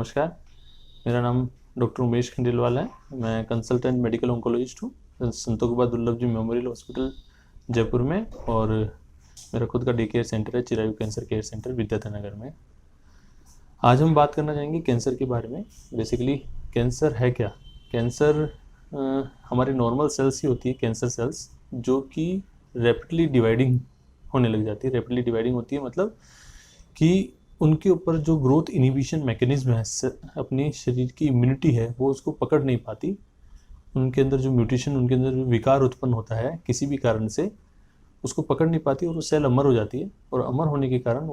नमस्कार। मेरा नाम डॉक्टर उमेश खंडेलवाल है। मैं कंसल्टेंट मेडिकल ऑन्कोलॉजिस्ट हूँ संतोखबा दुर्लभ जी मेमोरियल हॉस्पिटल जयपुर में, और मेरा खुद का डे केयर सेंटर है Chirayu cancer care centre Vidyadhar Nagar में। आज हम बात करना चाहेंगे कैंसर के बारे में। बेसिकली कैंसर है क्या? कैंसर हमारे नॉर्मल सेल्स ही होती है, कैंसर सेल्स, जो कि रैपिडली डिवाइडिंग होने लग जाती है। रैपिडली डिवाइडिंग होती है मतलब कि उनके ऊपर जो ग्रोथ इनिबिशन मैकेनिज्म है, अपनी शरीर की इम्यूनिटी है, वो उसको पकड़ नहीं पाती। उनके अंदर जो म्यूटेशन, उनके अंदर जो विकार उत्पन्न होता है किसी भी कारण से, उसको पकड़ नहीं पाती और वो सेल अमर हो जाती है। और अमर होने के कारण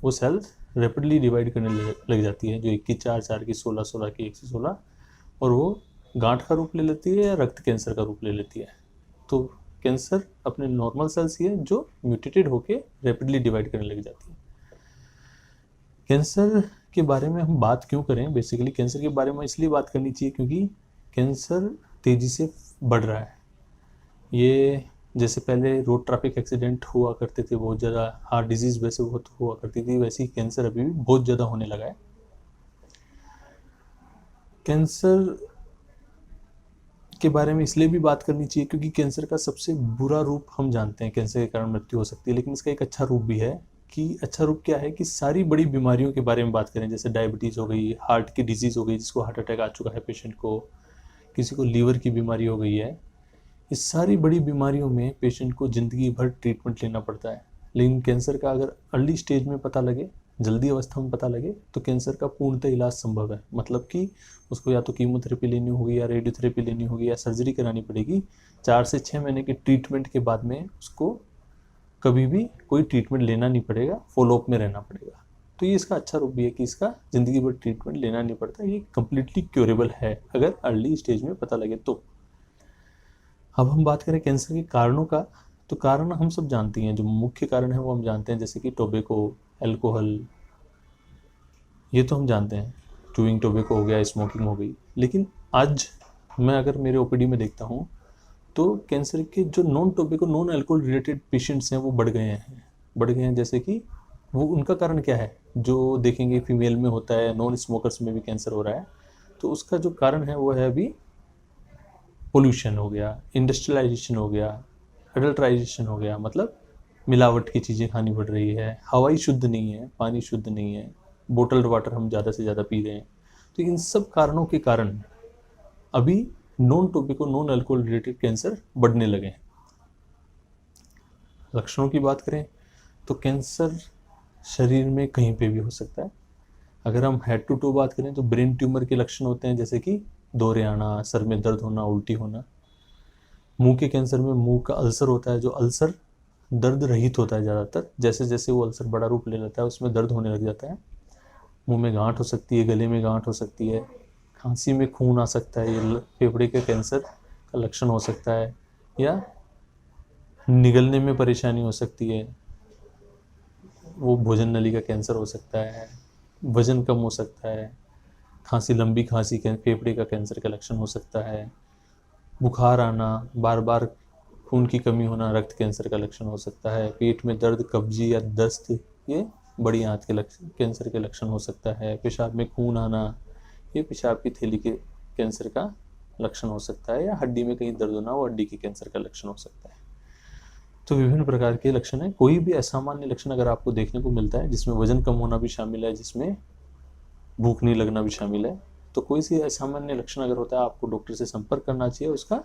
वो सेल रैपिडली डिवाइड करने लग जाती है, जो 1 की 4, 4 की 16, 16 की 116, और वो गांठ का रूप ले लेती है या रक्त कैंसर का रूप ले लेती है। तो कैंसर अपने नॉर्मल सेल्स ही है जो म्यूटेटेड होके रैपिडली डिवाइड करने लग जाती है। कैंसर के बारे में हम बात क्यों करें? बेसिकली कैंसर के बारे में इसलिए बात करनी चाहिए क्योंकि कैंसर तेज़ी से बढ़ रहा है। ये जैसे पहले रोड ट्रैफिक एक्सीडेंट हुआ करते थे बहुत ज़्यादा, हार्ट डिजीज़ वैसे बहुत हुआ करती थी, वैसे ही कैंसर अभी भी बहुत ज़्यादा होने लगा है। कैंसर के बारे में इसलिए भी बात करनी चाहिए क्योंकि कैंसर का सबसे बुरा रूप हम जानते हैं, कैंसर के कारण मृत्यु हो सकती है, लेकिन इसका एक अच्छा रूप भी है। कि अच्छा रूप क्या है कि सारी बड़ी बीमारियों के बारे में बात करें, जैसे डायबिटीज़ हो गई, हार्ट की डिजीज़ हो गई, जिसको हार्ट अटैक आ चुका है पेशेंट को, किसी को लीवर की बीमारी हो गई है, इस सारी बड़ी बीमारियों में पेशेंट को ज़िंदगी भर ट्रीटमेंट लेना पड़ता है। लेकिन कैंसर का अगर अर्ली स्टेज में पता लगे, जल्दी अवस्था में पता लगे, तो कैंसर का पूर्णतः इलाज संभव है। मतलब कि उसको या तो कीमोथेरेपी लेनी होगी या रेडियोथेरेपी लेनी होगी या सर्जरी करानी पड़ेगी। 4 से 6 महीने के ट्रीटमेंट के बाद में उसको कभी भी कोई ट्रीटमेंट लेना नहीं पड़ेगा, फॉलोअप में रहना पड़ेगा। तो ये इसका अच्छा रूप भी है कि इसका ज़िंदगी भर ट्रीटमेंट लेना नहीं पड़ता, ये कम्प्लीटली क्योरेबल है अगर अर्ली स्टेज में पता लगे तो। अब हम बात करें कैंसर के कारणों का, तो कारण हम सब जानते हैं, जो मुख्य कारण है वो हम जानते हैं, जैसे कि टोबैको, अल्कोहल, ये तो हम जानते हैं। चूइंग टोबैको हो गया, स्मोकिंग हो गई। लेकिन आज मैं अगर मेरे ओपीडी में देखता हूँ तो कैंसर के जो non tobacco, non alcohol related patients हैं वो बढ़ गए हैं। जैसे कि वो उनका कारण क्या है, जो देखेंगे फीमेल में होता है, नॉन स्मोकर्स में भी कैंसर हो रहा है। तो उसका जो कारण है वो है अभी पोल्यूशन हो गया, इंडस्ट्रियलाइजेशन हो गया, अडल्ट्राइजेशन हो गया, मतलब मिलावट की चीज़ें खानी पड़ रही है, हवाई शुद्ध नहीं है, पानी शुद्ध नहीं है, बोटल्ड वाटर हम ज़्यादा से ज़्यादा पी रहे हैं। तो इन सब कारणों के कारण अभी non tobacco, non alcohol related cancer बढ़ने लगे हैं। लक्षणों की बात करें तो कैंसर शरीर में कहीं पे भी हो सकता है। अगर हम हेड टू टो बात करें तो ब्रेन ट्यूमर के लक्षण होते हैं, जैसे कि दौरे आना, सर में दर्द होना, उल्टी होना। मुंह के कैंसर में मुंह का अल्सर होता है, जो अल्सर दर्द रहित होता है ज़्यादातर। जैसे जैसे वो अल्सर बड़ा रूप ले लेता है उसमें दर्द होने लग जाता है। मुंह में गांठ हो सकती है, गले में गांठ हो सकती है, खांसी में खून आ सकता है, ये फेफड़े के कैंसर का लक्षण हो सकता है, या निगलने में परेशानी हो सकती है, वो भोजन नली का कैंसर हो सकता है, वजन कम हो सकता है, खांसी, लंबी खांसी फेफड़े का कैंसर का लक्षण हो सकता है, बुखार आना, बार बार खून की कमी होना रक्त कैंसर का लक्षण हो सकता है, पेट में दर्द, कब्जी या दस्त, ये बड़ी आंत के लक्षण, कैंसर के लक्षण हो सकता है, पेशाब में खून आना, ये पेशाब की थैली के कैंसर का लक्षण हो सकता है, या हड्डी में कहीं दर्द होना, वो हड्डी के कैंसर का लक्षण हो सकता है। तो विभिन्न प्रकार के लक्षण हैं। कोई भी असामान्य लक्षण अगर आपको देखने को मिलता है, जिसमें वजन कम होना भी शामिल है, जिसमें भूख नहीं लगना भी शामिल है, तो कोई सी असामान्य लक्षण अगर होता है, आपको डॉक्टर से संपर्क करना चाहिए, उसका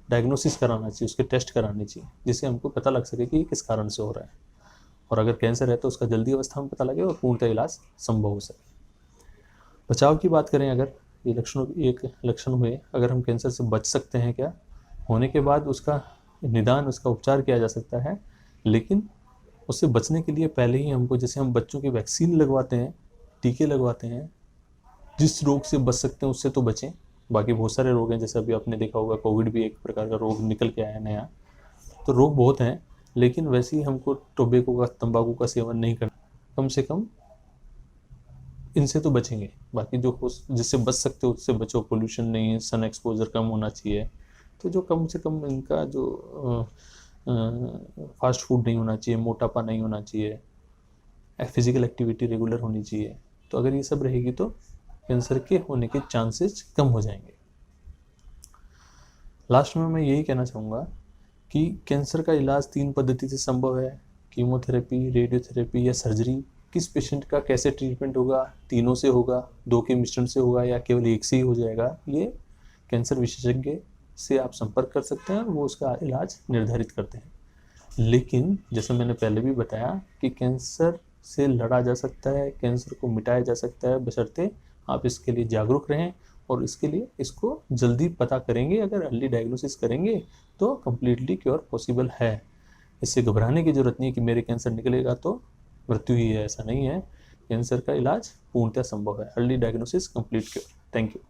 डायग्नोसिस कराना चाहिए, उसके टेस्ट कराने चाहिए, जिससे हमको पता लग सके कि ये किस कारण से हो रहा है, और अगर कैंसर है तो उसका जल्दी अवस्था में पता लगे और पूर्णतः इलाज संभव हो सके। बचाव की बात करें, अगर ये एक लक्षण हुए, अगर हम कैंसर से बच सकते हैं क्या? होने के बाद उसका निदान, उसका उपचार किया जा सकता है, लेकिन उससे बचने के लिए पहले ही हमको, जैसे हम बच्चों की वैक्सीन लगवाते हैं, टीके लगवाते हैं, जिस रोग से बच सकते हैं उससे तो बचें। बाकी बहुत सारे रोग हैं, जैसे अभी आपने देखा होगा कोविड भी एक प्रकार का रोग निकल के आया है नया। तो रोग बहुत हैं, लेकिन वैसे ही हमको टोबैको का, तंबाकू का सेवन नहीं करना, कम से कम इनसे तो बचेंगे। बाकी जो जिससे बच सकते हो उससे बचो। पोल्यूशन नहीं, सन एक्सपोजर कम होना चाहिए, तो जो कम से कम इनका जो फास्ट फूड नहीं होना चाहिए, मोटापा नहीं होना चाहिए, फिजिकल एक्टिविटी रेगुलर होनी चाहिए, तो अगर ये सब रहेगी तो कैंसर के होने के चांसेस कम हो जाएंगे। लास्ट में मैं यही कहना चाहूँगा कि कैंसर का इलाज 3 पद्धति से संभव है, कीमोथेरेपी, रेडियोथेरेपी या सर्जरी। किस पेशेंट का कैसे ट्रीटमेंट होगा, तीनों से होगा, 2 के मिश्रण से होगा या केवल एक से ही हो जाएगा, ये कैंसर विशेषज्ञ से आप संपर्क कर सकते हैं, वो उसका इलाज निर्धारित करते हैं। लेकिन जैसे मैंने पहले भी बताया कि कैंसर से लड़ा जा सकता है, कैंसर को मिटाया जा सकता है, बशर्ते आप इसके लिए जागरूक रहें और इसके लिए इसको जल्दी पता करेंगे। अगर अर्ली डायग्नोसिस करेंगे तो कम्प्लीटली क्योर पॉसिबल है। इससे घबराने की जरूरत नहीं है कि मेरे कैंसर निकलेगा तो मृत्यु ही है, ऐसा नहीं है। कैंसर का इलाज पूर्णतः संभव है। Early diagnosis, complete cure. Thank you.